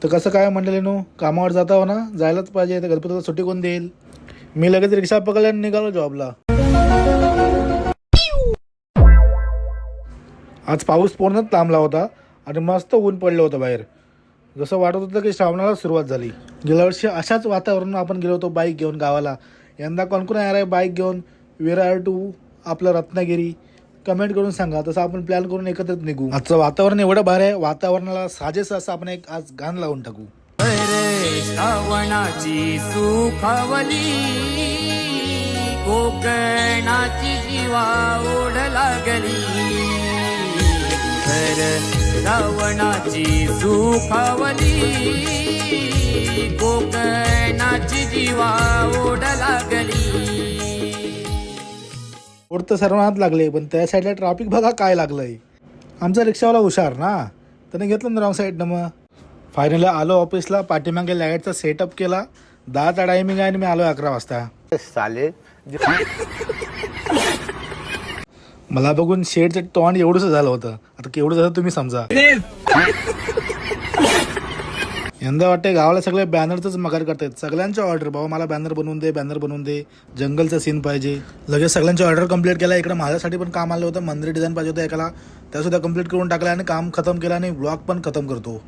तर कसं काय म्हणलेले नो, कामावर जाता हो ना, जायलाच पाहिजे. तर गणपतीला सुट्टी कोण देईल. मी लगेच रिक्षा पकडली आणि निघालो जॉबला. आज पाऊस पूर्णच थांबला होता आणि मस्त ऊन पडलं होतं बाहेर. जसं वाटत होतं की श्रावणाला सुरुवात झाली. गेल्या वर्षी अशाच वातावरणात आपण गेलो होतो बाईक घेऊन गावाला. यंदा कोण कोण येणार आहे बाईक घेऊन विरार टू आपलं रत्नागिरी, कमेंट करून सांगा. तसं आपण प्लॅन करून एकत्रित निघू. आजचं वातावरण एवढं भारी आहे, वातावरणाला साजेस असं आपण एक आज गाणं लावून टाकू. श्रावणाची सुखावली कोकणाची जीवा ओढ लागली. श्रावणाची सुखावली कोकणाची जीवा ओढ लागली. ओढ तर सर्वांनाच लागले, पण त्या साईडला ट्रॅफिक बघा काय लागलंय. आमचा रिक्षावाला हुशार ना, त्याने घेतलं ना रॉंग साईडनं. मग फायनली आलो ऑफिसला. पाठीमागे लाईटचा सेटअप केला. 10चा टायमिंग आहे आणि मी आलो 11 वाजता. साले मला बघून शेडचं तोंड एवढंच झालं होतं. आता केवढं झालं तुम्ही समजा. यंदा वाटते गावाला सगळे बॅनरच मकार करतात. सगळ्यांच्या ऑर्डर, बाबा मला बॅनर बनवून दे, बॅनर बनवून दे, जंगलचा सीन पाहिजे. लगेच सगळ्यांची ऑर्डर कंप्लीट केला. इकडे माझ्यासाठी पण काम आलं होतं, मंदिर डिझाईन पाहिजे होतं एकाला, त्यासुद्धा कंप्लीट करून टाकलं आणि काम खतम केलं आणि ब्लॉग पण खतम करतो.